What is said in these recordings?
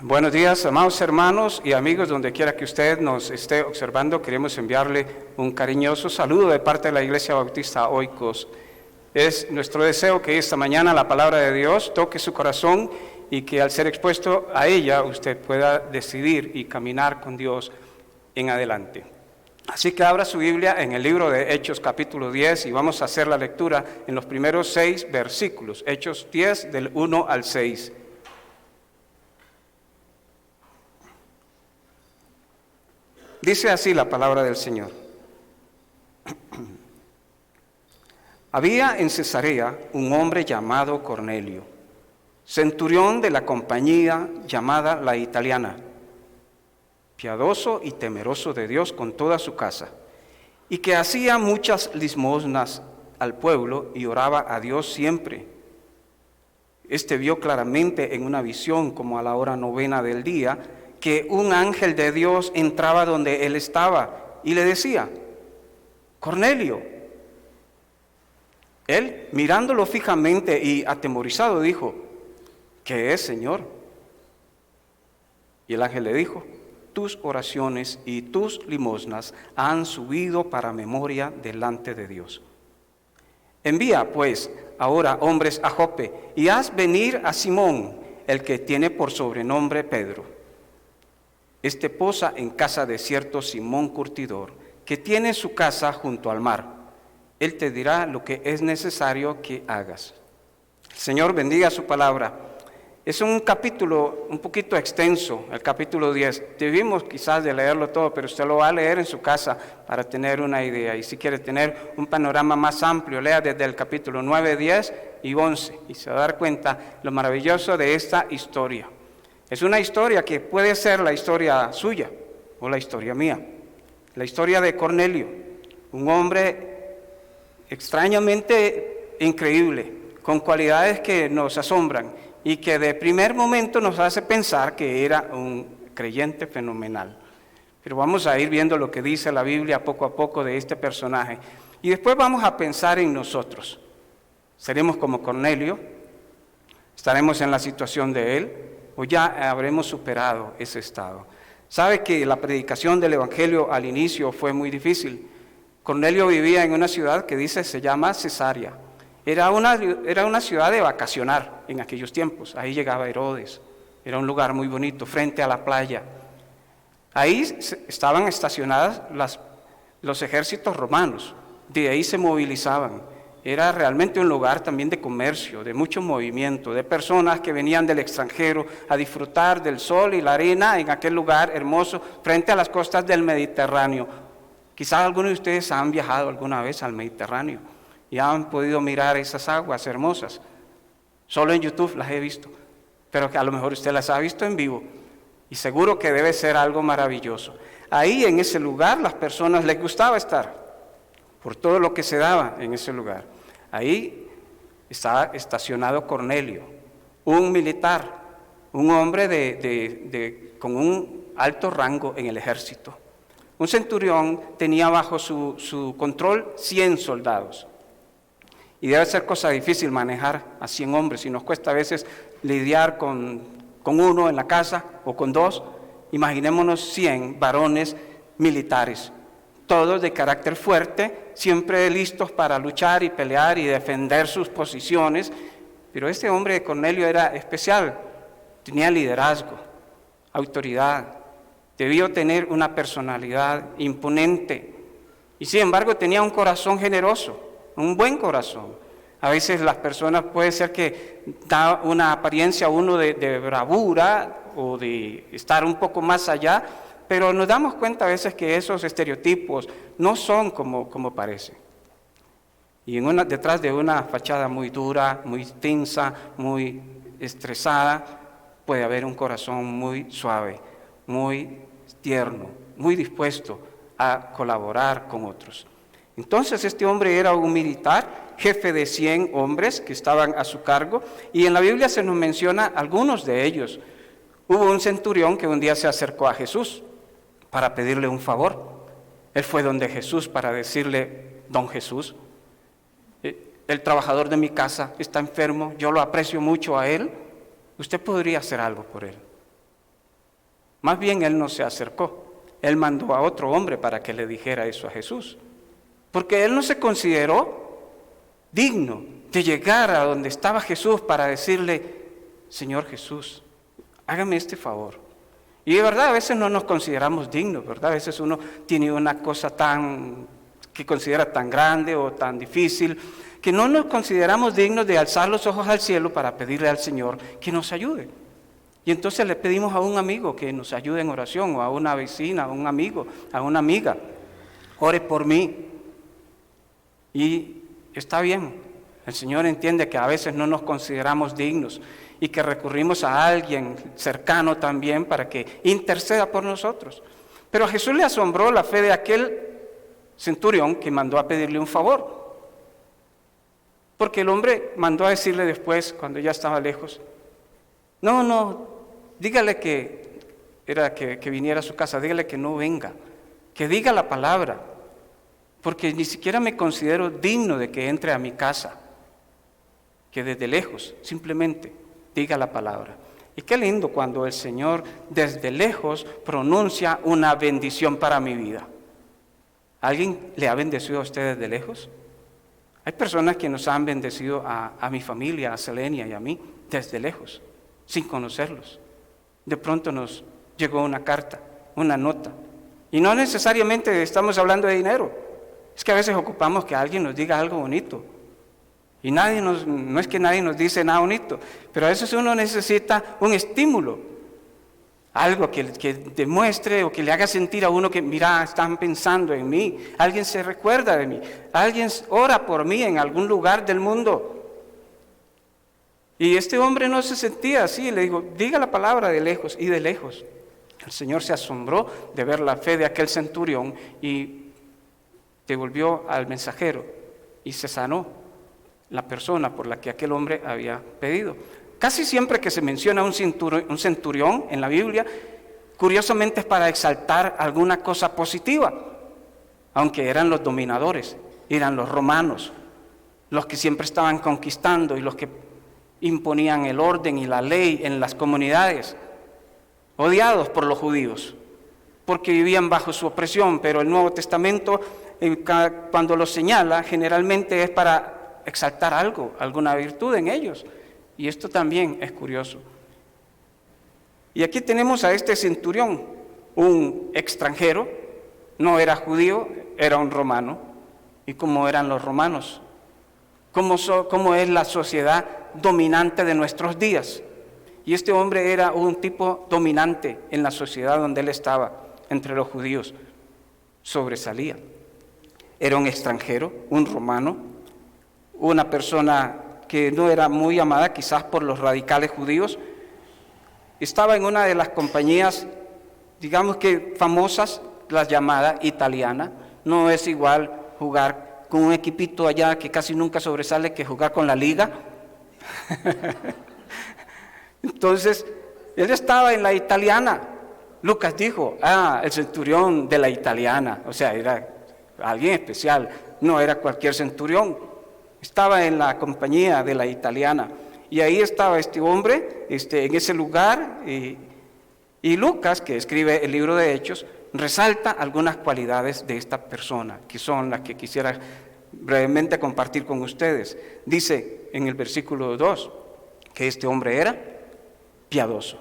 Buenos días, amados hermanos y amigos, donde quiera que usted nos esté observando. Queremos enviarle un cariñoso saludo de parte de la Iglesia Bautista Oikos. Es nuestro deseo que esta mañana la palabra de Dios toque su corazón y que al ser expuesto a ella usted pueda decidir y caminar con Dios en adelante. Así que abra su Biblia en el libro de Hechos capítulo 10 y vamos a hacer la lectura en los primeros 6 versículos. Hechos 10 del 1 al 6. Dice así la palabra del Señor. Había en Cesarea un hombre llamado Cornelio, centurión de la compañía llamada La Italiana, piadoso y temeroso de Dios con toda su casa, y que hacía muchas limosnas al pueblo y oraba a Dios siempre. Este vio claramente en una visión, como a la hora 9 del día, que un ángel de Dios entraba donde él estaba y le decía: Cornelio. Él, mirándolo fijamente y atemorizado, dijo: ¿qué es, Señor? Y el ángel le dijo: tus oraciones y tus limosnas han subido para memoria delante de Dios. Envía, pues, ahora hombres a Jope y haz venir a Simón, el que tiene por sobrenombre Pedro. Este posa en casa de cierto Simón Curtidor, que tiene su casa junto al mar. Él te dirá lo que es necesario que hagas. El Señor bendiga su palabra. Es un capítulo un poquito extenso, el capítulo 10. Debimos quizás de leerlo todo, pero usted lo va a leer en su casa para tener una idea. Y si quiere tener un panorama más amplio, lea desde el capítulo 9, 10 y 11. Y se va a dar cuenta lo maravilloso de esta historia. Es una historia que puede ser la historia suya o la historia mía. La historia de Cornelio, un hombre extrañamente increíble, con cualidades que nos asombran y que de primer momento nos hace pensar que era un creyente fenomenal. Pero vamos a ir viendo lo que dice la Biblia poco a poco de este personaje. Y después vamos a pensar en nosotros. ¿Seremos como Cornelio? ¿Estaremos en la situación de él? ¿O ya habremos superado ese estado? Sabe que la predicación del Evangelio al inicio fue muy difícil. Cornelio vivía en una ciudad que se llama Cesarea. Era una ciudad de vacacionar en aquellos tiempos. Ahí llegaba Herodes. Era un lugar muy bonito, frente a la playa. Ahí estaban estacionados los ejércitos romanos. De ahí se movilizaban. Era realmente un lugar también de comercio, de mucho movimiento, de personas que venían del extranjero a disfrutar del sol y la arena en aquel lugar hermoso frente a las costas del Mediterráneo. Quizás algunos de ustedes han viajado alguna vez al Mediterráneo y han podido mirar esas aguas hermosas. Solo en YouTube las he visto, pero que a lo mejor usted las ha visto en vivo y seguro que debe ser algo maravilloso. Ahí en ese lugar las personas les gustaba estar por todo lo que se daba en ese lugar. Ahí estaba estacionado Cornelio, un militar, un hombre con un alto rango en el ejército. Un centurión tenía bajo su control 100 soldados. Y debe ser cosa difícil manejar a 100 hombres. Y nos cuesta a veces lidiar con uno en la casa o con 2. Imaginémonos 100 varones militares, todos de carácter fuerte, siempre listos para luchar y pelear y defender sus posiciones. Pero este hombre de Cornelio era especial, tenía liderazgo, autoridad, debió tener una personalidad imponente y sin embargo tenía un corazón generoso, un buen corazón. A veces las personas puede ser que da una apariencia a uno de bravura o de estar un poco más allá, pero nos damos cuenta a veces que esos estereotipos no son como parecen. Y detrás de una fachada muy dura, muy tensa, muy estresada, puede haber un corazón muy suave, muy tierno, muy dispuesto a colaborar con otros. Entonces este hombre era un militar, jefe de 100 hombres que estaban a su cargo, y en la Biblia se nos menciona algunos de ellos. Hubo un centurión que un día se acercó a Jesús para pedirle un favor. Él fue donde Jesús para decirle: don Jesús, el trabajador de mi casa está enfermo, yo lo aprecio mucho a él, usted podría hacer algo por él. Más bien él no se acercó. Él mandó a otro hombre para que le dijera eso a Jesús. Porque él no se consideró digno de llegar a donde estaba Jesús para decirle: Señor Jesús, hágame este favor. Y de verdad a veces no nos consideramos dignos, ¿verdad? A veces uno tiene una cosa que considera tan grande o tan difícil, que no nos consideramos dignos de alzar los ojos al cielo para pedirle al Señor que nos ayude. Y entonces le pedimos a un amigo que nos ayude en oración, o a una vecina, a un amigo, a una amiga: ore por mí. Y está bien, el Señor entiende que a veces no nos consideramos dignos y que recurrimos a alguien cercano también para que interceda por nosotros. Pero a Jesús le asombró la fe de aquel centurión que mandó a pedirle un favor. Porque el hombre mandó a decirle después, cuando ya estaba lejos: no, dígale que viniera a su casa, dígale que no venga, que diga la palabra, porque ni siquiera me considero digno de que entre a mi casa, que desde lejos simplemente diga la palabra. Y qué lindo cuando el Señor desde lejos pronuncia una bendición para mi vida. ¿Alguien le ha bendecido a usted desde lejos? Hay personas que nos han bendecido a mi familia, a Selenia y a mí, desde lejos, sin conocerlos. De pronto nos llegó una carta, una nota. Y no necesariamente estamos hablando de dinero. Es que a veces ocupamos que alguien nos diga algo bonito. Y no es que nadie nos dice nada bonito, pero a veces uno necesita un estímulo. Algo que demuestre o que le haga sentir a uno que, mira, están pensando en mí. Alguien se recuerda de mí. Alguien ora por mí en algún lugar del mundo. Y este hombre no se sentía así, le dijo: diga la palabra de lejos y de lejos. El Señor se asombró de ver la fe de aquel centurión y devolvió al mensajero y se sanó la persona por la que aquel hombre había pedido. Casi siempre que se menciona un centurión en la Biblia, curiosamente es para exaltar alguna cosa positiva, aunque eran los dominadores, eran los romanos, los que siempre estaban conquistando y los que imponían el orden y la ley en las comunidades, odiados por los judíos, porque vivían bajo su opresión. Pero el Nuevo Testamento, cuando los señala, generalmente es para exaltar algo, alguna virtud en ellos. Y esto también es curioso. Y aquí tenemos a este centurión, un extranjero, no era judío, era un romano. ¿Y cómo eran los romanos? ¿Cómo es la sociedad dominante de nuestros días? Y este hombre era un tipo dominante en la sociedad donde él estaba, entre los judíos. Sobresalía. Era un extranjero, un romano, una persona que no era muy amada quizás por los radicales judíos. Estaba en una de las compañías, digamos que famosas, la llamada italiana. No es igual jugar con un equipito allá que casi nunca sobresale que jugar con la liga. Entonces, él estaba en la italiana. Lucas dijo: el centurión de la italiana. O sea, era alguien especial, no era cualquier centurión. Estaba en la compañía de la italiana. Y ahí estaba este hombre, en ese lugar. Y Lucas, que escribe el libro de Hechos, resalta algunas cualidades de esta persona, que son las que quisiera brevemente compartir con ustedes. Dice en el versículo 2 que este hombre era piadoso,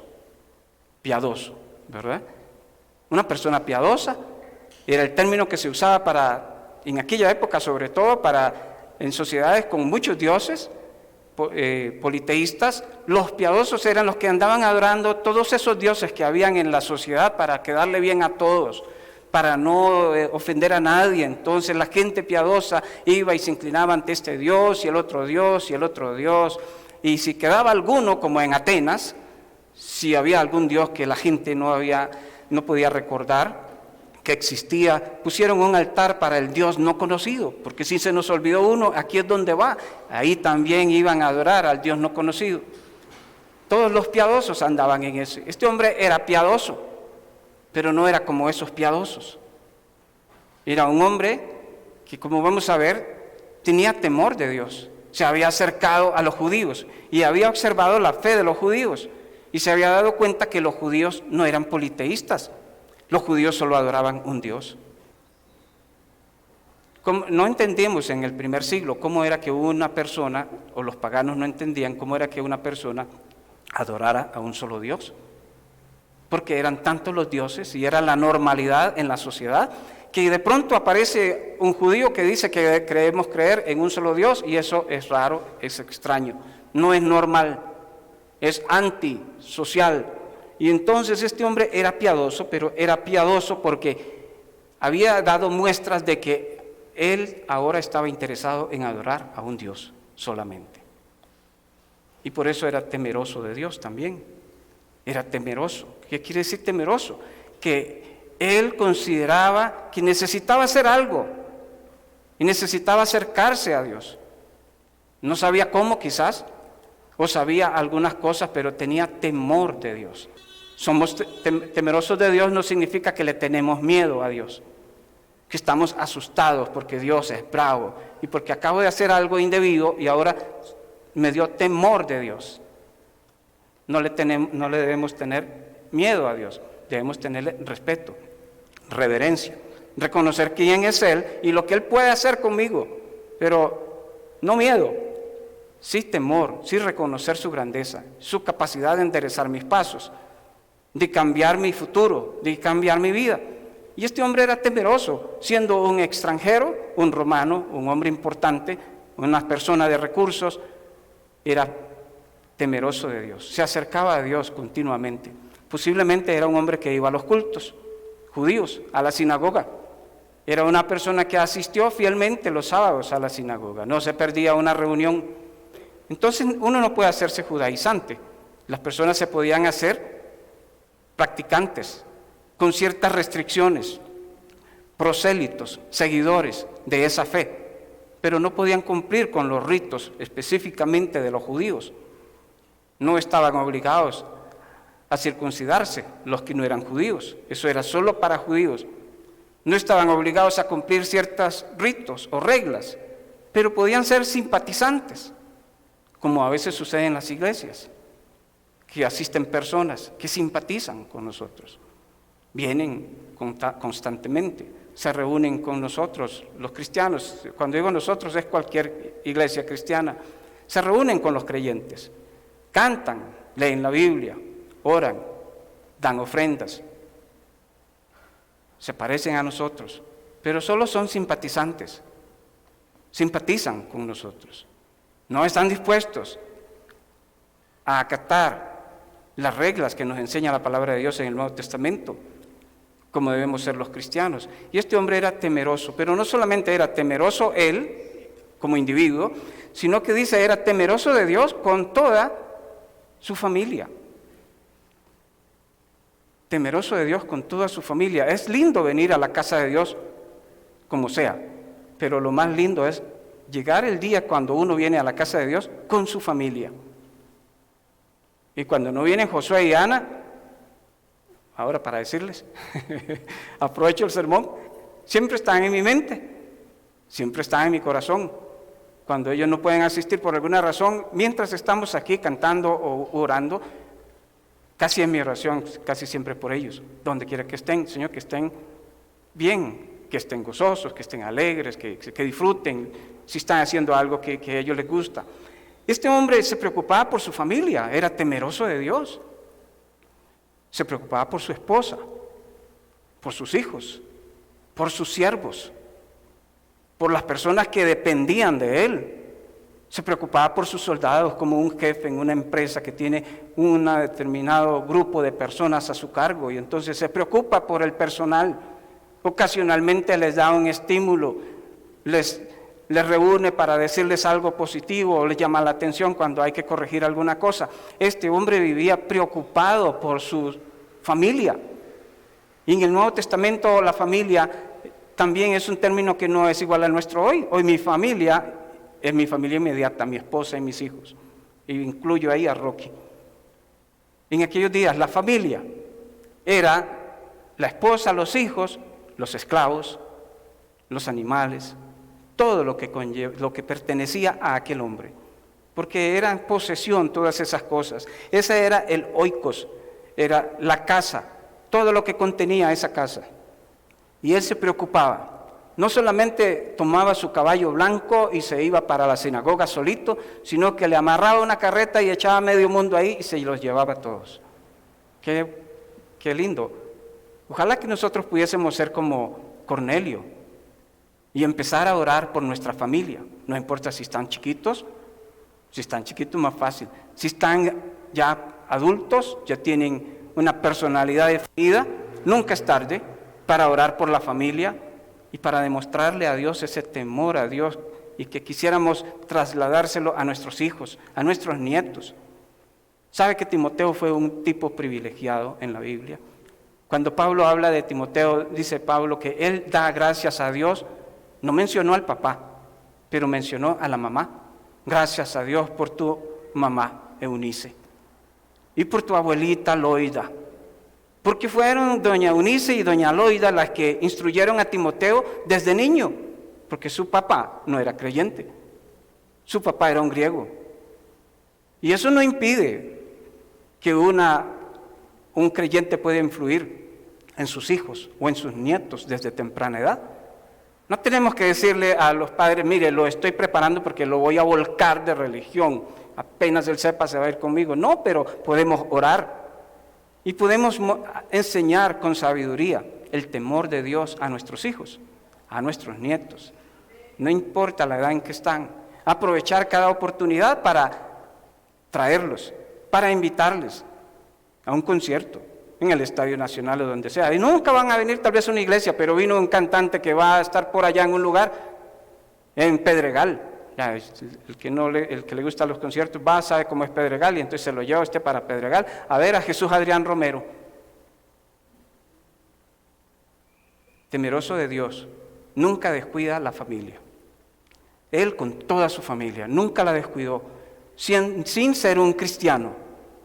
¿verdad? Una persona piadosa era el término que se usaba en aquella época, sobre todo en sociedades con muchos dioses politeístas. Los piadosos eran los que andaban adorando todos esos dioses que habían en la sociedad para quedarle bien a todos, para no ofender a nadie. Entonces la gente piadosa iba y se inclinaba ante este Dios y el otro Dios y el otro Dios. Y si quedaba alguno, como en Atenas, si había algún Dios que la gente no podía recordar que existía, pusieron un altar para el Dios no conocido, porque si se nos olvidó uno, aquí es donde va. Ahí también iban a adorar al Dios no conocido. Todos los piadosos andaban en eso. Este hombre era piadoso, pero no era como esos piadosos. Era un hombre que, como vamos a ver, tenía temor de Dios. Se había acercado a los judíos y había observado la fe de los judíos. y se había dado cuenta que los judíos no eran politeístas. Los judíos solo adoraban un Dios. No entendíamos en el primer siglo cómo era que una persona, o los paganos no entendían cómo era que una persona adorara a un solo Dios. Porque eran tantos los dioses y era la normalidad en la sociedad, que de pronto aparece un judío que dice que creemos creer en un solo Dios, y eso es raro, es extraño, no es normal, es antisocial. Y entonces este hombre era piadoso, pero era piadoso porque había dado muestras de que él ahora estaba interesado en adorar a un Dios solamente. Y por eso era temeroso de Dios también. Era temeroso. ¿Qué quiere decir temeroso? Que él consideraba que necesitaba hacer algo y necesitaba acercarse a Dios. No sabía cómo quizás, o sabía algunas cosas, pero tenía temor de Dios. Somos temerosos de Dios no significa que le tenemos miedo a Dios, que estamos asustados porque Dios es bravo y porque acabo de hacer algo indebido y ahora me dio temor de Dios. No le debemos tener miedo a Dios, debemos tenerle respeto, reverencia, reconocer quién es Él y lo que Él puede hacer conmigo, pero no miedo, sí temor, sí reconocer su grandeza, su capacidad de enderezar mis pasos, de cambiar mi futuro, de cambiar mi vida. Y este hombre era temeroso, siendo un extranjero, un romano, un hombre importante, una persona de recursos, era temeroso de Dios, se acercaba a Dios continuamente. Posiblemente era un hombre que iba a los cultos judíos, a la sinagoga. Era una persona que asistió fielmente los sábados a la sinagoga, no se perdía una reunión. Entonces uno no puede hacerse judaizante, las personas se podían hacer practicantes, con ciertas restricciones, prosélitos, seguidores de esa fe, pero no podían cumplir con los ritos específicamente de los judíos. No estaban obligados a circuncidarse los que no eran judíos, eso era solo para judíos. No estaban obligados a cumplir ciertos ritos o reglas, pero podían ser simpatizantes, como a veces sucede en las iglesias, que asisten personas que simpatizan con nosotros. Vienen constantemente, se reúnen con nosotros, los cristianos. Cuando digo nosotros es cualquier iglesia cristiana. Se reúnen con los creyentes, cantan, leen la Biblia, oran, dan ofrendas. Se parecen a nosotros, pero solo son simpatizantes. Simpatizan con nosotros. No están dispuestos a acatar las reglas que nos enseña la palabra de Dios en el Nuevo Testamento, como debemos ser los cristianos. Y este hombre era temeroso, pero no solamente era temeroso él como individuo, sino que dice era temeroso de Dios con toda su familia. Temeroso de Dios con toda su familia. Es lindo venir a la casa de Dios como sea, pero lo más lindo es llegar el día cuando uno viene a la casa de Dios con su familia. Y cuando no vienen Josué y Ana, ahora para decirles, aprovecho el sermón, siempre están en mi mente, siempre están en mi corazón. Cuando ellos no pueden asistir por alguna razón, mientras estamos aquí cantando o orando, casi en mi oración, casi siempre por ellos, donde quiera que estén, Señor, que estén bien, que estén gozosos, que estén alegres, que disfruten, si están haciendo algo que a ellos les gusta. Este hombre se preocupaba por su familia, era temeroso de Dios. Se preocupaba por su esposa, por sus hijos, por sus siervos, por las personas que dependían de él. Se preocupaba por sus soldados como un jefe en una empresa que tiene un determinado grupo de personas a su cargo, y entonces se preocupa por el personal. Ocasionalmente les da un estímulo, les reúne para decirles algo positivo o les llama la atención cuando hay que corregir alguna cosa. Este hombre vivía preocupado por su familia. Y en el Nuevo Testamento la familia también es un término que no es igual al nuestro hoy. Hoy mi familia es mi familia inmediata, mi esposa y mis hijos. Y incluyo ahí a Rocky. En aquellos días la familia era la esposa, los hijos, los esclavos, los animales, todo lo que pertenecía a aquel hombre. porque eran posesión todas esas cosas. Ese era el oikos, era la casa, todo lo que contenía esa casa. Y él se preocupaba. No solamente tomaba su caballo blanco y se iba para la sinagoga solito, sino que le amarraba una carreta y echaba medio mundo ahí y se los llevaba a todos. Qué lindo. Ojalá que nosotros pudiésemos ser como Cornelio y empezar a orar por nuestra familia. No importa si están chiquitos más fácil. Si están ya adultos, ya tienen una personalidad definida, nunca es tarde para orar por la familia y para demostrarle a Dios ese temor a Dios y que quisiéramos trasladárselo a nuestros hijos, a nuestros nietos. ¿Sabe que Timoteo fue un tipo privilegiado en la Biblia? Cuando Pablo habla de Timoteo, dice Pablo que él da gracias a Dios, no mencionó al papá, pero mencionó a la mamá. Gracias a Dios por tu mamá, Eunice, y por tu abuelita Loida, porque fueron doña Eunice y doña Loida las que instruyeron a Timoteo desde niño, porque su papá no era creyente, su papá era un griego. Y eso no impide que un creyente pueda influir en sus hijos o en sus nietos desde temprana edad. No tenemos que decirle a los padres, mire, lo estoy preparando porque lo voy a volcar de religión, apenas él sepa se va a ir conmigo. No, pero podemos orar y podemos enseñar con sabiduría el temor de Dios a nuestros hijos, a nuestros nietos. No importa la edad en que están, aprovechar cada oportunidad para traerlos, para invitarles a un concierto en el Estadio Nacional o donde sea. Y nunca van a venir tal vez a una iglesia, pero vino un cantante que va a estar por allá en un lugar, en Pedregal. Ya, el que le gustan los conciertos va, sabe cómo es Pedregal, y entonces se lo lleva usted para Pedregal a ver a Jesús Adrián Romero. Temeroso de Dios, nunca descuida la familia. Él con toda su familia, nunca la descuidó, sin ser un cristiano,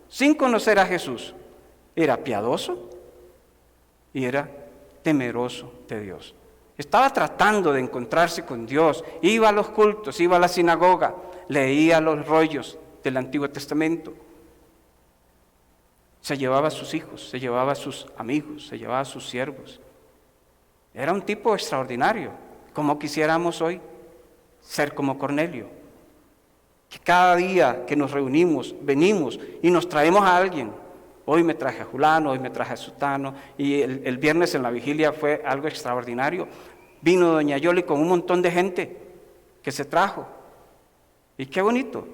sin conocer a Jesús. Era piadoso y era temeroso de Dios. Estaba tratando de encontrarse con Dios, iba a los cultos, iba a la sinagoga, leía los rollos del Antiguo Testamento. Se llevaba a sus hijos, se llevaba a sus amigos, se llevaba a sus siervos. Era un tipo extraordinario, como quisiéramos hoy ser como Cornelio. Que cada día que nos reunimos, venimos y nos traemos a alguien. Hoy me traje a Julano, hoy me traje a Sutano, y el viernes en la vigilia fue algo extraordinario. Vino doña Yoli con un montón de gente que se trajo. Y qué bonito.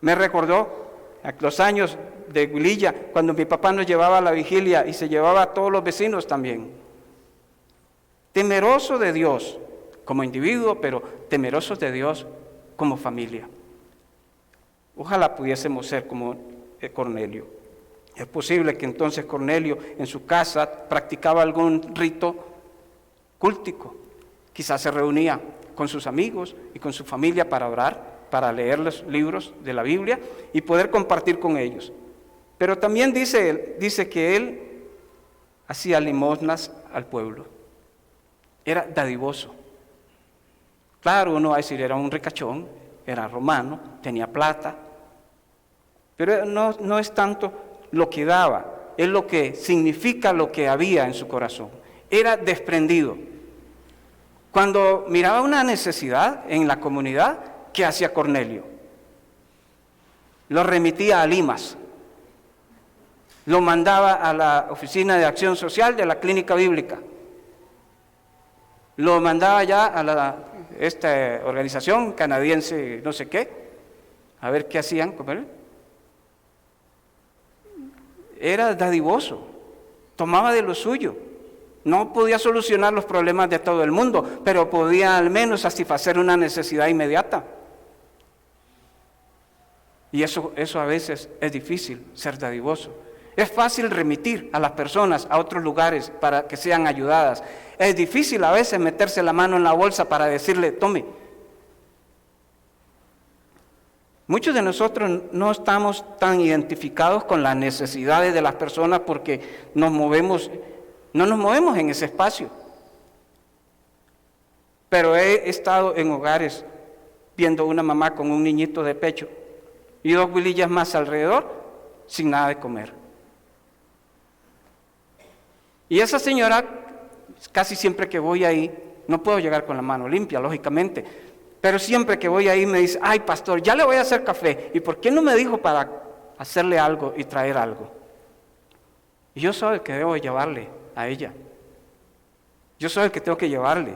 Me recordó a los años de Huililla, cuando mi papá nos llevaba a la vigilia y se llevaba a todos los vecinos también. Temeroso de Dios como individuo, pero temerosos de Dios como familia. Ojalá pudiésemos ser como Cornelio. Es posible que entonces Cornelio en su casa practicaba algún rito cúltico. Quizás se reunía con sus amigos y con su familia para orar, para leer los libros de la Biblia y poder compartir con ellos. Pero también dice que él hacía limosnas al pueblo. Era dadivoso. Claro, uno va a decir, era un ricachón, era romano, tenía plata, pero no es tanto lo que daba, es lo que significa lo que había en su corazón. Era desprendido. Cuando miraba una necesidad en la comunidad, ¿qué hacía Cornelio? Lo remitía a Limas, lo mandaba a la oficina de acción social de la clínica bíblica, lo mandaba ya a esta organización canadiense, no sé qué, a ver qué hacían con él. Era dadivoso, tomaba de lo suyo. No podía solucionar los problemas de todo el mundo, pero podía al menos satisfacer una necesidad inmediata. Y eso a veces es difícil, ser dadivoso. Es fácil remitir a las personas a otros lugares para que sean ayudadas. Es difícil a veces meterse la mano en la bolsa para decirle, tome. Muchos de nosotros no estamos tan identificados con las necesidades de las personas porque no nos movemos en ese espacio. Pero he estado en hogares viendo una mamá con un niñito de pecho y 2 villas más alrededor sin nada de comer. Y esa señora, casi siempre que voy ahí, no puedo llegar con la mano limpia, lógicamente, pero siempre que voy ahí me dice, ay pastor, ya le voy a hacer café, ¿y por qué no me dijo para hacerle algo y traer algo? Y yo soy el que debo llevarle a ella. Yo soy el que tengo que llevarle.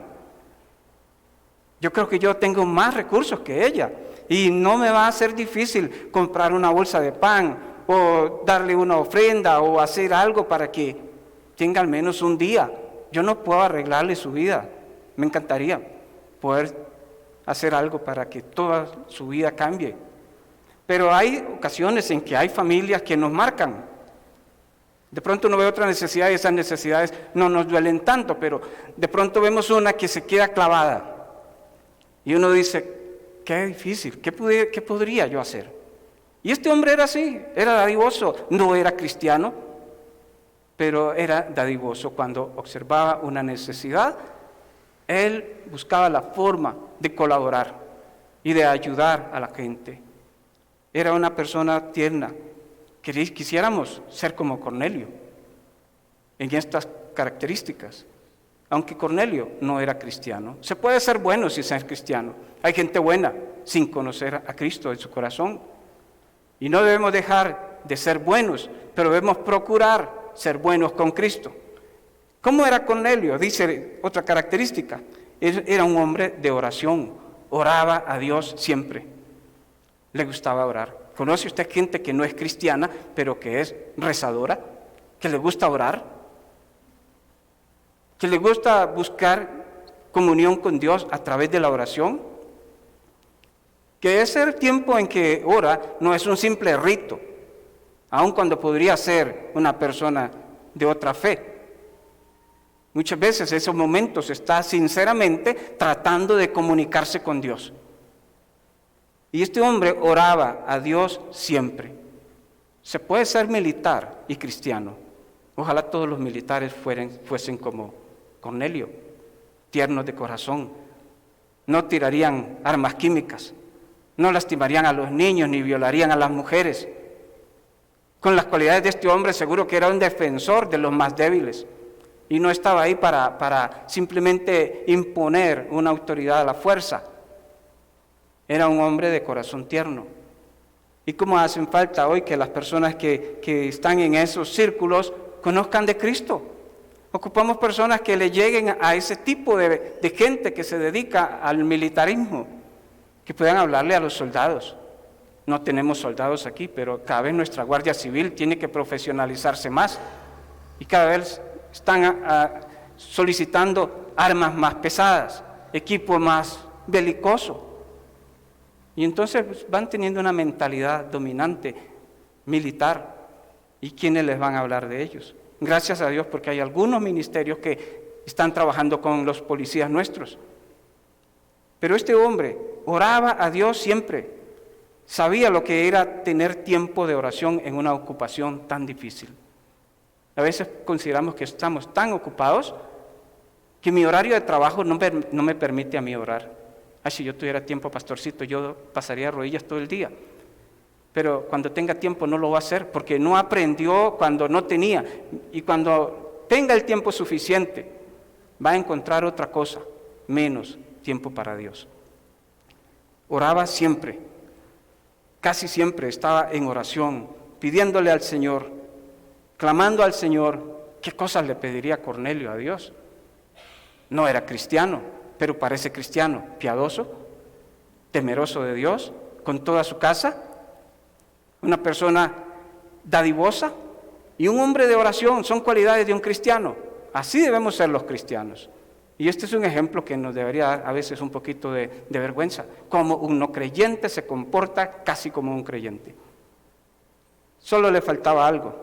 Yo creo que yo tengo más recursos que ella y no me va a ser difícil comprar una bolsa de pan o darle una ofrenda o hacer algo para que tenga al menos un día. Yo no puedo arreglarle su vida. Me encantaría poder hacer algo para que toda su vida cambie. Pero hay ocasiones en que hay familias que nos marcan. De pronto uno ve otra necesidad y esas necesidades no nos duelen tanto, pero de pronto vemos una que se queda clavada. Y uno dice, qué difícil, ¿qué podría yo hacer? Y este hombre era así, era dadivoso, no era cristiano, pero era dadivoso. Cuando observaba una necesidad, él buscaba la forma de colaborar y de ayudar a la gente. Era una persona tierna. Quisiéramos ser como Cornelio en estas características, aunque Cornelio no era cristiano. Se puede ser bueno sin ser cristiano. Hay gente buena sin conocer a Cristo en su corazón. Y no debemos dejar de ser buenos, pero debemos procurar ser buenos con Cristo. ¿Cómo era Cornelio? Dice otra característica. Era un hombre de oración. Oraba a Dios siempre. Le gustaba orar. ¿Conoce usted gente que no es cristiana, pero que es rezadora? ¿Que le gusta orar? ¿Que le gusta buscar comunión con Dios a través de la oración? Que ese tiempo en que ora no es un simple rito, aun cuando podría ser una persona de otra fe. Muchas veces esos momentos está sinceramente tratando de comunicarse con Dios. Y este hombre oraba a Dios siempre. Se puede ser militar y cristiano. Ojalá todos los militares fuesen como Cornelio, tiernos de corazón. No tirarían armas químicas, no lastimarían a los niños ni violarían a las mujeres. Con las cualidades de este hombre seguro que era un defensor de los más débiles y no estaba ahí para simplemente imponer una autoridad a la fuerza. Era un hombre de corazón tierno. ¿Y cómo hacen falta hoy que las personas que están en esos círculos conozcan de Cristo? Ocupamos personas que le lleguen a ese tipo de gente que se dedica al militarismo, que puedan hablarle a los soldados. No tenemos soldados aquí, pero cada vez nuestra Guardia Civil tiene que profesionalizarse más y cada vez están solicitando armas más pesadas, equipo más belicoso. Y entonces van teniendo una mentalidad dominante, militar. ¿Y quiénes les van a hablar de ellos? Gracias a Dios porque hay algunos ministerios que están trabajando con los policías nuestros. Pero este hombre oraba a Dios siempre. Sabía lo que era tener tiempo de oración en una ocupación tan difícil. A veces consideramos que estamos tan ocupados que mi horario de trabajo no me permite a mí orar. Si yo tuviera tiempo, pastorcito, yo pasaría rodillas todo el día. Pero cuando tenga tiempo no lo va a hacer porque no aprendió cuando no tenía. Y cuando tenga el tiempo suficiente, va a encontrar otra cosa, menos tiempo para Dios. Oraba siempre, casi siempre estaba en oración, pidiéndole al Señor, clamando al Señor. ¿Qué cosas le pediría Cornelio a Dios? No era cristiano, pero parece cristiano, piadoso, temeroso de Dios, con toda su casa, una persona dadivosa y un hombre de oración. Son cualidades de un cristiano. Así debemos ser los cristianos. Y este es un ejemplo que nos debería dar a veces un poquito de vergüenza. Como un no creyente se comporta casi como un creyente. Solo le faltaba algo.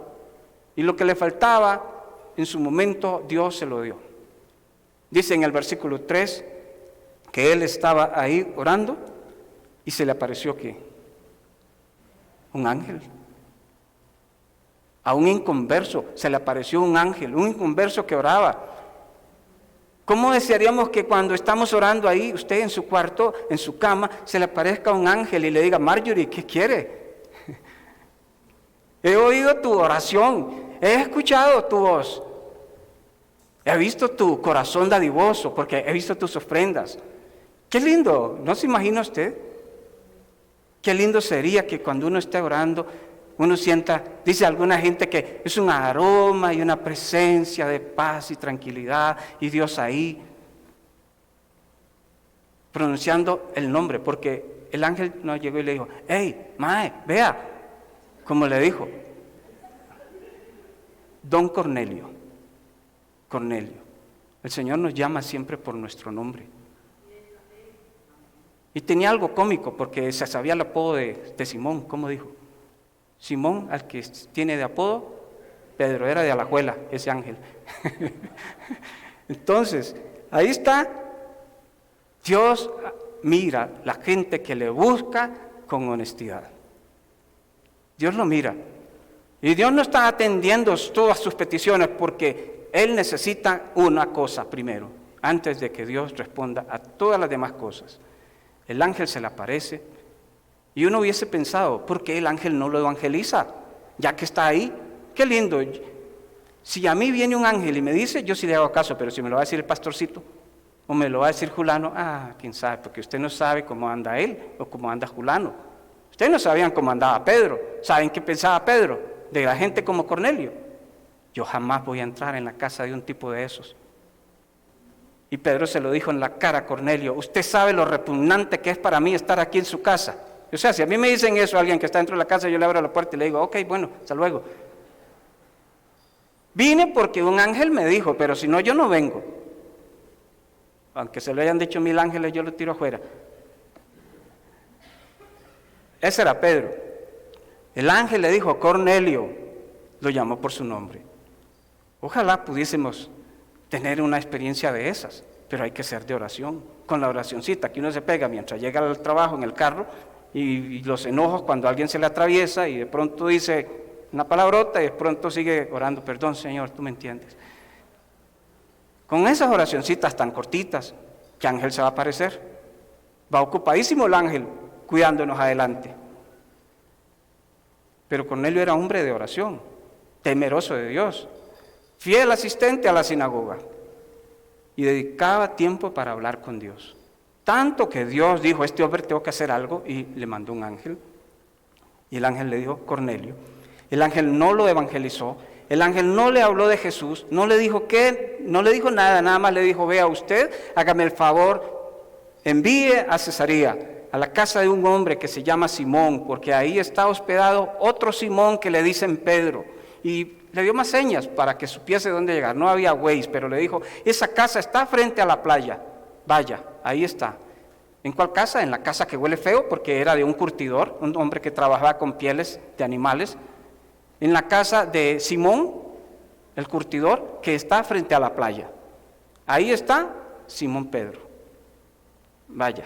Y lo que le faltaba, en su momento Dios se lo dio. Dice en el versículo 3 que él estaba ahí orando y se le apareció ¿qué? Un ángel. A un inconverso se le apareció un ángel, un inconverso que oraba. ¿Cómo desearíamos que cuando estamos orando ahí, usted en su cuarto, en su cama, se le aparezca un ángel y le diga, Marjorie, ¿qué quiere? He oído tu oración, he escuchado tu voz. He visto tu corazón dadivoso porque he visto tus ofrendas. Qué lindo, ¿no se imagina usted? Qué lindo sería que cuando uno esté orando, uno sienta, dice alguna gente que es un aroma y una presencia de paz y tranquilidad y Dios ahí, pronunciando el nombre, porque el ángel no llegó y le dijo, hey, mae, vea, como le dijo, don Cornelio, Cornelio, el Señor nos llama siempre por nuestro nombre. Y tenía algo cómico, porque se sabía el apodo de Simón, ¿cómo dijo? Simón, al que tiene de apodo, Pedro, era de Alajuela, ese ángel. Entonces, ahí está, Dios mira la gente que le busca con honestidad. Dios lo mira. Y Dios no está atendiendo todas sus peticiones porque Él necesita una cosa primero, antes de que Dios responda a todas las demás cosas. El ángel se le aparece y uno hubiese pensado, ¿por qué el ángel no lo evangeliza? Ya que está ahí, qué lindo. Si a mí viene un ángel y me dice, yo sí le hago caso, pero si me lo va a decir el pastorcito o me lo va a decir Julano, quién sabe, porque usted no sabe cómo anda él o cómo anda Julano. Ustedes no sabían cómo andaba Pedro. ¿Saben qué pensaba Pedro? De la gente como Cornelio. Yo jamás voy a entrar en la casa de un tipo de esos. Y Pedro se lo dijo en la cara a Cornelio, usted sabe lo repugnante que es para mí estar aquí en su casa. O sea, si a mí me dicen eso a alguien que está dentro de la casa, yo le abro la puerta y le digo, ok, bueno, hasta luego. Vine porque un ángel me dijo, pero si no, yo no vengo. Aunque se lo hayan dicho 1000 ángeles, yo lo tiro afuera. Ese era Pedro. El ángel le dijo, Cornelio, lo llamó por su nombre. Ojalá pudiésemos tener una experiencia de esas, pero hay que ser de oración, con la oracioncita que uno se pega mientras llega al trabajo en el carro y los enojos cuando alguien se le atraviesa y de pronto dice una palabrota y de pronto sigue orando, perdón Señor, tú me entiendes. Con esas oracioncitas tan cortitas, ¿qué ángel se va a aparecer? Va ocupadísimo el ángel cuidándonos adelante. Pero Cornelio era hombre de oración, temeroso de Dios, fiel asistente a la sinagoga y dedicaba tiempo para hablar con Dios. Tanto que Dios dijo, este hombre tengo que hacer algo y le mandó un ángel. Y el ángel le dijo, Cornelio. El ángel no lo evangelizó, el ángel no le habló de Jesús, no le dijo nada, nada más le dijo, vea usted, hágame el favor, envíe a Cesarea, a la casa de un hombre que se llama Simón, porque ahí está hospedado otro Simón que le dicen Pedro. Y le dio más señas para que supiese dónde llegar. No había Waze, pero le dijo, esa casa está frente a la playa. Vaya, ahí está. ¿En cuál casa? En la casa que huele feo, porque era de un curtidor, un hombre que trabajaba con pieles de animales. En la casa de Simón, el curtidor, que está frente a la playa. Ahí está Simón Pedro. Vaya,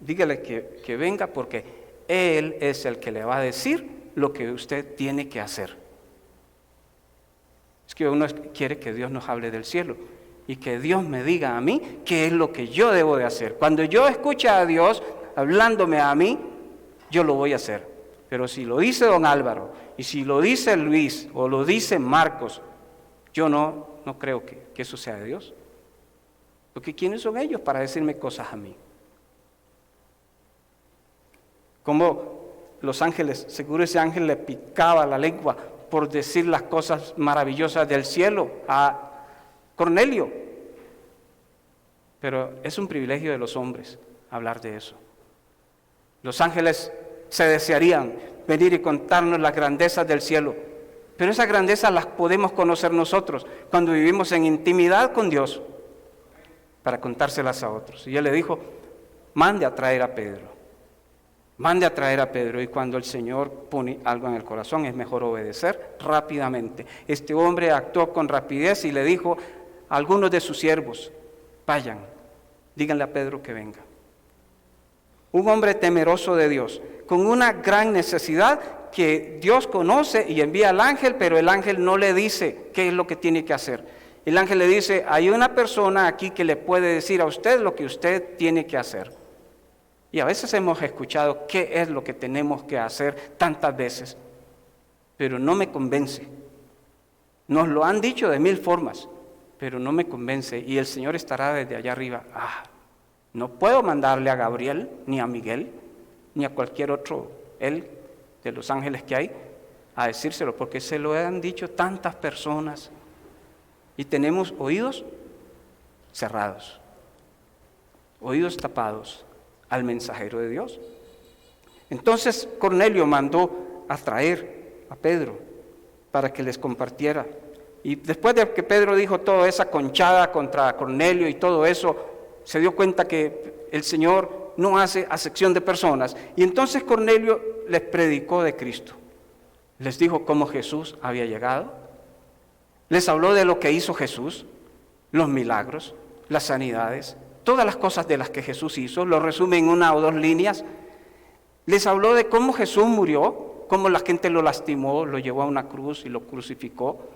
dígale que venga porque él es el que le va a decir lo que usted tiene que hacer. Es que uno quiere que Dios nos hable del cielo y que Dios me diga a mí qué es lo que yo debo de hacer. Cuando yo escuche a Dios hablándome a mí, yo lo voy a hacer. Pero si lo dice don Álvaro, y si lo dice Luis, o lo dice Marcos, yo no creo que eso sea de Dios. Porque ¿quiénes son ellos para decirme cosas a mí? Como los ángeles, seguro ese ángel le picaba la lengua por decir las cosas maravillosas del cielo a Cornelio. Pero es un privilegio de los hombres hablar de eso. Los ángeles se desearían venir y contarnos las grandezas del cielo, pero esas grandezas las podemos conocer nosotros cuando vivimos en intimidad con Dios para contárselas a otros. Y él le dijo, mande a traer a Pedro. Mande a traer a Pedro, y cuando el Señor pone algo en el corazón es mejor obedecer rápidamente. Este hombre actuó con rapidez y le dijo a algunos de sus siervos, vayan, díganle a Pedro que venga. Un hombre temeroso de Dios, con una gran necesidad que Dios conoce y envía al ángel, pero el ángel no le dice qué es lo que tiene que hacer. El ángel le dice, hay una persona aquí que le puede decir a usted lo que usted tiene que hacer. Y a veces hemos escuchado qué es lo que tenemos que hacer tantas veces. pero no me convence. Nos lo han dicho de 1000 formas, pero no me convence. Y el Señor estará desde allá arriba. No puedo mandarle a Gabriel, ni a Miguel, ni a cualquier otro, él, de los ángeles que hay, a decírselo, porque se lo han dicho tantas personas. Y tenemos oídos cerrados, oídos tapados al mensajero de Dios. Entonces Cornelio mandó a traer a Pedro para que les compartiera. Y después de que Pedro dijo toda esa conchada contra Cornelio y todo eso, se dio cuenta que el Señor no hace acepción de personas. Y entonces Cornelio les predicó de Cristo. Les dijo cómo Jesús había llegado. Les habló de lo que hizo Jesús, los milagros, las sanidades, todas las cosas de las que Jesús hizo. Lo resume en 1 o 2 líneas. Les habló de cómo Jesús murió, cómo la gente lo lastimó, lo llevó a una cruz y lo crucificó.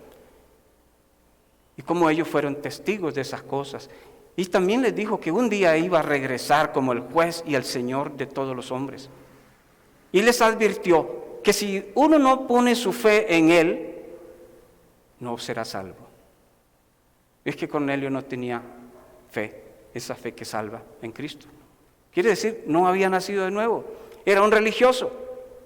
Y cómo ellos fueron testigos de esas cosas. Y también les dijo que un día iba a regresar como el juez y el Señor de todos los hombres. Y les advirtió que si uno no pone su fe en Él, no será salvo. Es que Cornelio no tenía fe, esa fe que salva en Cristo. Quiere decir, no había nacido de nuevo. Era un religioso.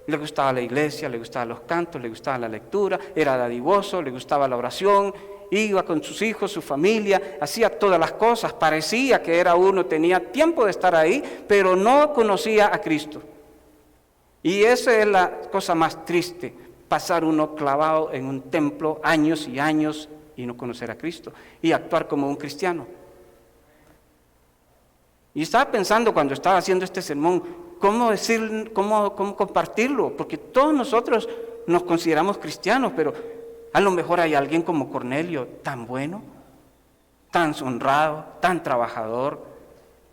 Le gustaba la iglesia, le gustaban los cantos, le gustaba la lectura, era dadivoso, le gustaba la oración, iba con sus hijos, su familia, hacía todas las cosas, parecía que era uno, tenía tiempo de estar ahí, pero no conocía a Cristo. Y esa es la cosa más triste, pasar uno clavado en un templo años y años y no conocer a Cristo, y actuar como un cristiano. Y estaba pensando cuando estaba haciendo este sermón, cómo compartirlo, porque todos nosotros nos consideramos cristianos, pero a lo mejor hay alguien como Cornelio, tan bueno, tan honrado, tan trabajador,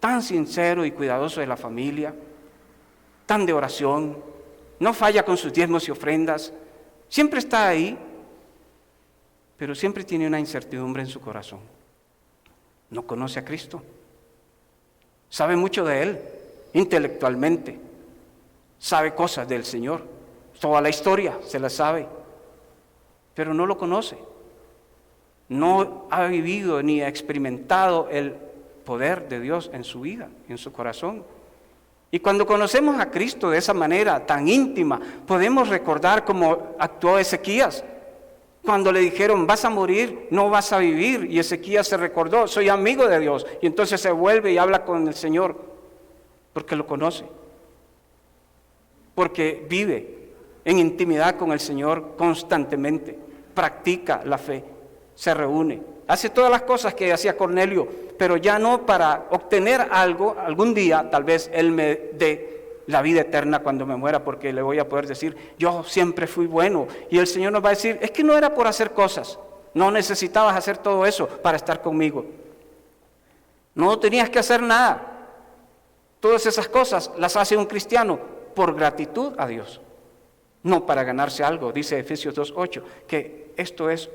tan sincero y cuidadoso de la familia, tan de oración, no falla con sus diezmos y ofrendas, siempre está ahí, pero siempre tiene una incertidumbre en su corazón. No conoce a Cristo, sabe mucho de Él, intelectualmente, sabe cosas del Señor, toda la historia se la sabe, pero no lo conoce, no ha vivido ni ha experimentado el poder de Dios en su vida, en su corazón. Y cuando conocemos a Cristo de esa manera tan íntima, podemos recordar cómo actuó Ezequías. Cuando le dijeron, vas a morir, no vas a vivir, y Ezequías se recordó, soy amigo de Dios, y entonces se vuelve y habla con el Señor, porque lo conoce, porque vive en intimidad con el Señor constantemente, practica la fe, se reúne, hace todas las cosas que hacía Cornelio, pero ya no para obtener algo, algún día tal vez Él me dé la vida eterna cuando me muera, porque le voy a poder decir, yo siempre fui bueno, y el Señor nos va a decir, es que no era por hacer cosas, no necesitabas hacer todo eso para estar conmigo, no tenías que hacer nada, todas esas cosas las hace un cristiano por gratitud a Dios, no para ganarse algo. Dice Efesios 2:8, que esto es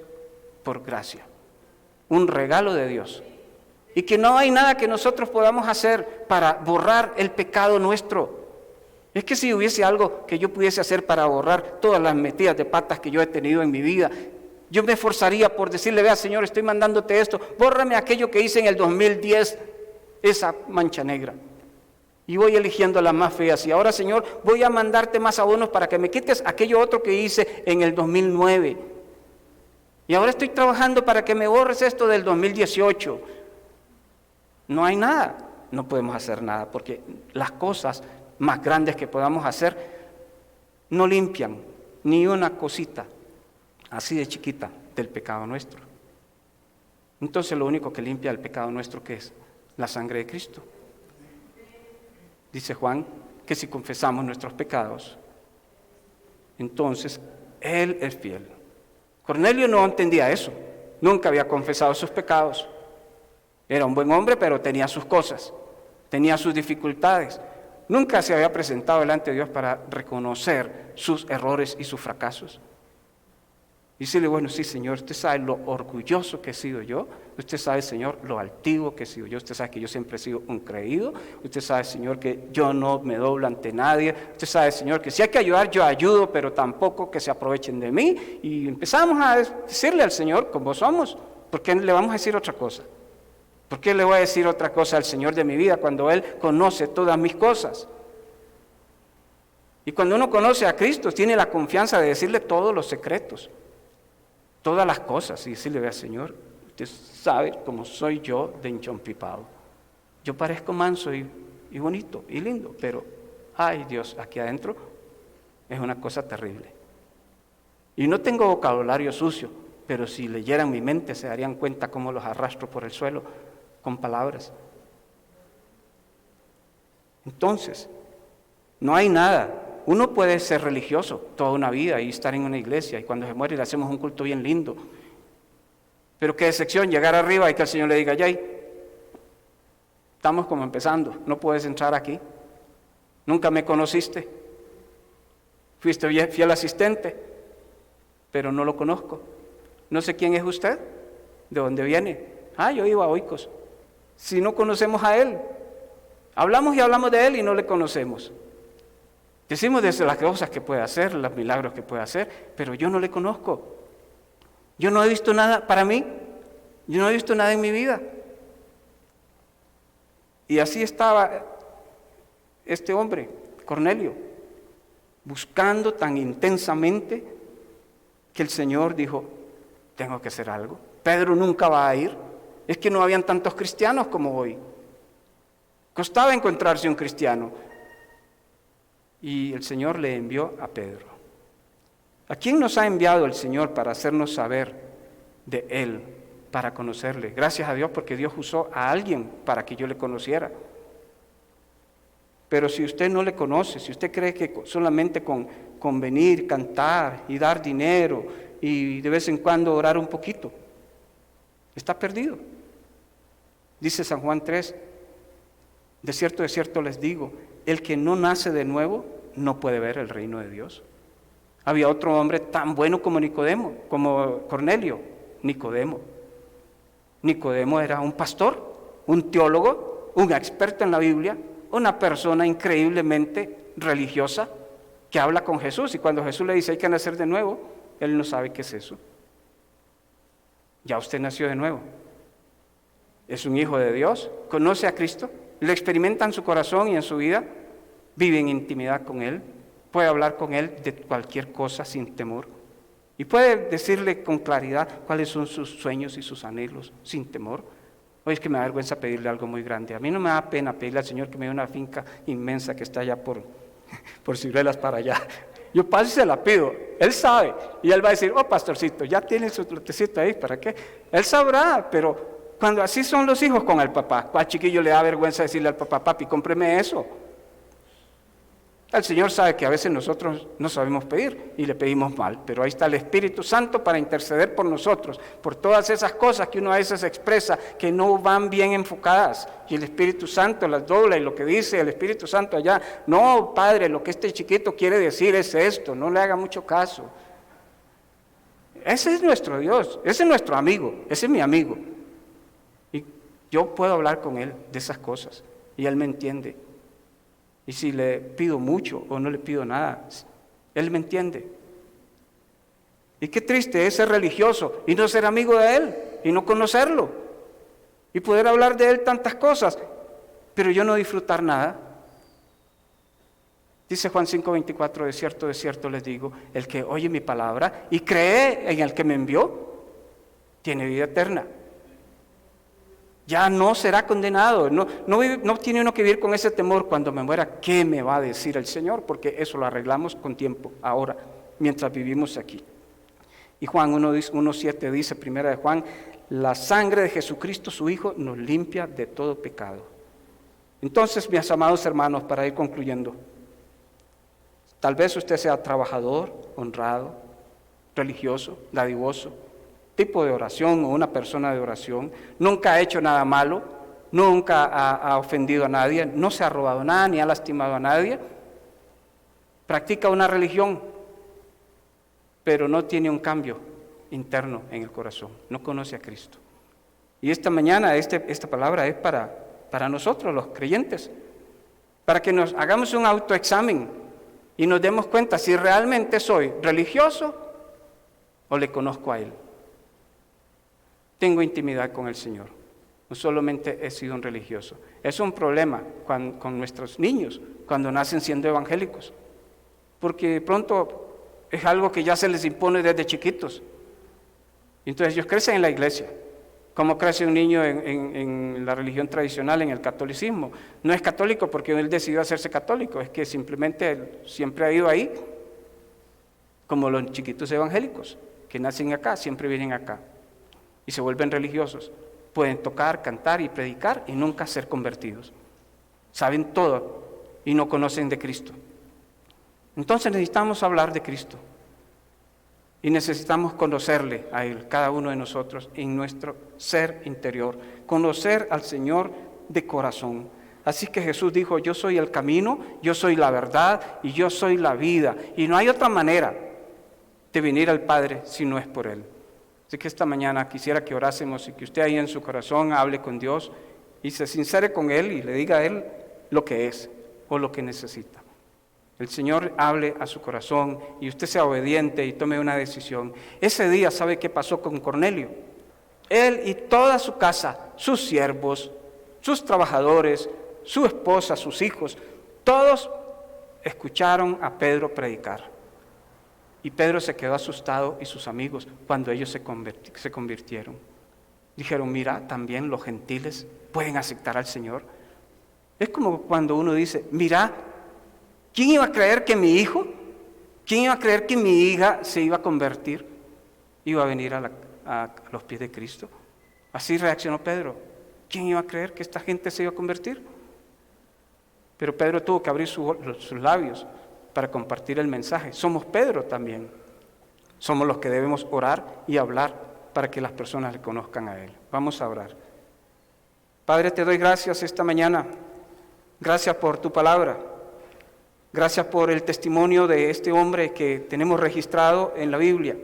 por gracia, un regalo de Dios, y que no hay nada que nosotros podamos hacer para borrar el pecado nuestro. Es que si hubiese algo que yo pudiese hacer para borrar todas las metidas de patas que yo he tenido en mi vida, yo me esforzaría por decirle, vea Señor, estoy mandándote esto, bórrame aquello que hice en el 2010, esa mancha negra. Y voy eligiendo las más feas. Y ahora, Señor, voy a mandarte más abonos para que me quites aquello otro que hice en el 2009. Y ahora estoy trabajando para que me borres esto del 2018. No hay nada. No podemos hacer nada porque las cosas más grandes que podamos hacer no limpian ni una cosita así de chiquita del pecado nuestro. Entonces lo único que limpia el pecado nuestro, ¿qué es? La sangre de Cristo. Dice Juan que si confesamos nuestros pecados, entonces Él es fiel. Cornelio no entendía eso, nunca había confesado sus pecados. Era un buen hombre, pero tenía sus cosas, tenía sus dificultades. Nunca se había presentado delante de Dios para reconocer sus errores y sus fracasos. Y decirle, bueno, sí, Señor, usted sabe lo orgulloso que he sido yo. Usted sabe, Señor, lo altivo que he sido yo. Usted sabe que yo siempre he sido un creído. Usted sabe, Señor, que yo no me doblo ante nadie. Usted sabe, Señor, que si hay que ayudar, yo ayudo, pero tampoco que se aprovechen de mí. Y empezamos a decirle al Señor como somos. ¿Por qué le vamos a decir otra cosa? ¿Por qué le voy a decir otra cosa al Señor de mi vida cuando Él conoce todas mis cosas? Y cuando uno conoce a Cristo, tiene la confianza de decirle todos los secretos, todas las cosas, y decirle, vea, Señor, usted sabe cómo soy yo de enchompipado. Yo parezco manso y bonito y lindo, pero, ay Dios, aquí adentro es una cosa terrible. Y no tengo vocabulario sucio, pero si leyeran mi mente se darían cuenta cómo los arrastro por el suelo con palabras. Entonces, no hay nada. Uno puede ser religioso toda una vida y estar en una iglesia y cuando se muere le hacemos un culto bien lindo. Pero qué decepción llegar arriba y que el Señor le diga, Jay, estamos como empezando, no puedes entrar aquí. Nunca me conociste. Fuiste fiel asistente, pero no lo conozco. No sé quién es usted, de dónde viene. Yo iba a Oikos. Si no conocemos a Él, hablamos y hablamos de Él y no le conocemos. Decimos desde las cosas que puede hacer, los milagros que puede hacer, pero yo no le conozco. Yo no he visto nada para mí, yo no he visto nada en mi vida. Y así estaba este hombre, Cornelio, buscando tan intensamente que el Señor dijo, tengo que hacer algo. Pedro nunca va a ir. Es que no habían tantos cristianos como hoy. Costaba encontrarse un cristiano. Y el Señor le envió a Pedro. ¿A quién nos ha enviado el Señor para hacernos saber de Él, para conocerle? Gracias a Dios porque Dios usó a alguien para que yo le conociera. Pero si usted no le conoce, si usted cree que solamente con venir, cantar y dar dinero y de vez en cuando orar un poquito, está perdido. Dice San Juan 3, de cierto les digo, el que no nace de nuevo no puede ver el reino de Dios. Había otro hombre tan bueno como Nicodemo, como Cornelio, Nicodemo. Nicodemo era un pastor, un teólogo, un experto en la Biblia, una persona increíblemente religiosa que habla con Jesús y cuando Jesús le dice hay que nacer de nuevo, él no sabe qué es eso. Ya usted nació de nuevo. Es un hijo de Dios, conoce a Cristo, lo experimenta en su corazón y en su vida, vive en intimidad con Él, puede hablar con Él de cualquier cosa sin temor y puede decirle con claridad cuáles son sus sueños y sus anhelos sin temor. Hoy es que me da vergüenza pedirle algo muy grande. A mí no me da pena pedirle al Señor que me dé una finca inmensa que está allá por Ciruelas para allá. Yo paso y se la pido. Él sabe. Y Él va a decir, pastorcito, ya tiene su lotecito ahí, ¿para qué? Él sabrá, pero cuando así son los hijos con el papá, ¿cuál chiquillo le da vergüenza decirle al papá, papi, cómpreme eso? El Señor sabe que a veces nosotros no sabemos pedir y le pedimos mal, pero ahí está el Espíritu Santo para interceder por nosotros, por todas esas cosas que uno a veces expresa que no van bien enfocadas y el Espíritu Santo las dobla y lo que dice el Espíritu Santo allá, no, Padre, lo que este chiquito quiere decir es esto, no le haga mucho caso. Ese es nuestro Dios, ese es nuestro amigo, ese es mi amigo. Y yo puedo hablar con Él de esas cosas y Él me entiende. Y si le pido mucho o no le pido nada, Él me entiende. Y qué triste es ser religioso y no ser amigo de Él y no conocerlo. Y poder hablar de Él tantas cosas, pero yo no disfrutar nada. Dice Juan 5:24, de cierto les digo, el que oye mi palabra y cree en el que me envió, tiene vida eterna. Ya no será condenado, no tiene uno que vivir con ese temor cuando me muera, ¿qué me va a decir el Señor? Porque eso lo arreglamos con tiempo, ahora, mientras vivimos aquí. Y Juan 1:7 dice, primera de Juan, la sangre de Jesucristo, su Hijo, nos limpia de todo pecado. Entonces, mis amados hermanos, para ir concluyendo, tal vez usted sea trabajador, honrado, religioso, dadivoso, tipo de oración o una persona de oración, nunca ha hecho nada malo, nunca ha ofendido a nadie, no se ha robado nada ni ha lastimado a nadie, practica una religión, pero no tiene un cambio interno en el corazón, no conoce a Cristo. Y esta mañana esta palabra es para nosotros, los creyentes, para que nos hagamos un autoexamen y nos demos cuenta si realmente soy religioso o le conozco a Él. Tengo intimidad con el Señor, no solamente he sido un religioso. Es un problema con nuestros niños cuando nacen siendo evangélicos, porque pronto es algo que ya se les impone desde chiquitos. Entonces ellos crecen en la iglesia. ¿Cómo crece un niño en la religión tradicional, en el catolicismo? No es católico porque él decidió hacerse católico, es que simplemente él siempre ha ido ahí, como los chiquitos evangélicos, que nacen acá, siempre vienen acá, y se vuelven religiosos. Pueden tocar, cantar y predicar y nunca ser convertidos. Saben todo y no conocen de Cristo. Entonces necesitamos hablar de Cristo. Y necesitamos conocerle a Él, cada uno de nosotros, en nuestro ser interior. Conocer al Señor de corazón. Así que Jesús dijo, yo soy el camino, yo soy la verdad y yo soy la vida. Y no hay otra manera de venir al Padre si no es por Él. Así que esta mañana quisiera que orásemos y que usted ahí en su corazón hable con Dios y se sincere con Él y le diga a Él lo que es o lo que necesita. El Señor hable a su corazón y usted sea obediente y tome una decisión. Ese día, ¿sabe qué pasó con Cornelio? Él y toda su casa, sus siervos, sus trabajadores, su esposa, sus hijos, todos escucharon a Pedro predicar. Y Pedro se quedó asustado y sus amigos cuando ellos se convirtieron. Dijeron, mira, también los gentiles pueden aceptar al Señor. Es como cuando uno dice, mira, ¿quién iba a creer que mi hijo, quién iba a creer que mi hija se iba a convertir? Iba a venir a los pies de Cristo. Así reaccionó Pedro. ¿Quién iba a creer que esta gente se iba a convertir? Pero Pedro tuvo que abrir sus labios para compartir el mensaje. Somos Pedro también. Somos los que debemos orar y hablar para que las personas le conozcan a Él. Vamos a orar. Padre, te doy gracias esta mañana. Gracias por tu palabra. Gracias por el testimonio de este hombre que tenemos registrado en la Biblia,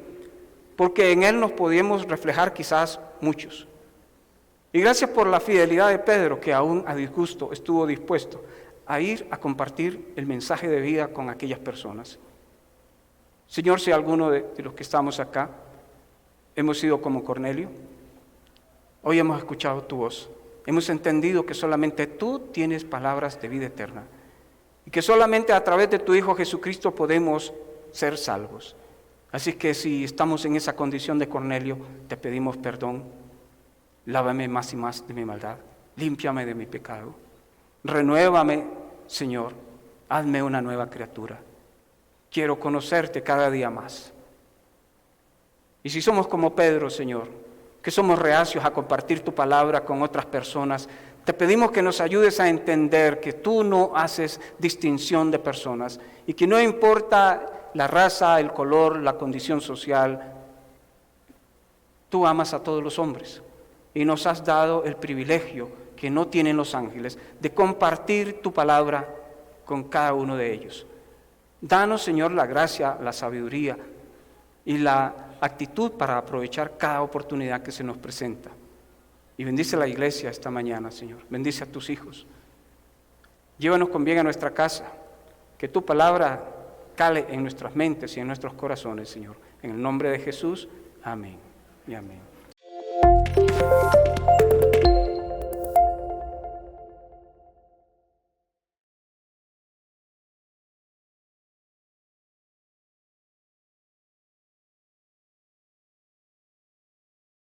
porque en él nos podemos reflejar quizás muchos. Y gracias por la fidelidad de Pedro, que aún a disgusto estuvo dispuesto a ir a compartir el mensaje de vida con aquellas personas. Señor, si alguno de los que estamos acá hemos sido como Cornelio, hoy hemos escuchado tu voz, hemos entendido que solamente tú tienes palabras de vida eterna. Y que solamente a través de tu Hijo Jesucristo podemos ser salvos. Así que si estamos en esa condición de Cornelio, te pedimos perdón. Lávame más y más de mi maldad. Límpiame de mi pecado. Renuévame, Señor. Hazme una nueva criatura. Quiero conocerte cada día más. Y si somos como Pedro, Señor, que somos reacios a compartir tu palabra con otras personas, te pedimos que nos ayudes a entender que tú no haces distinción de personas y que no importa la raza, el color, la condición social, tú amas a todos los hombres y nos has dado el privilegio que no tienen los ángeles de compartir tu palabra con cada uno de ellos. Danos, Señor, la gracia, la sabiduría y la actitud para aprovechar cada oportunidad que se nos presenta. Y bendice a la iglesia esta mañana, Señor. Bendice a tus hijos. Llévanos con bien a nuestra casa. Que tu palabra cale en nuestras mentes y en nuestros corazones, Señor. En el nombre de Jesús, amén y amén.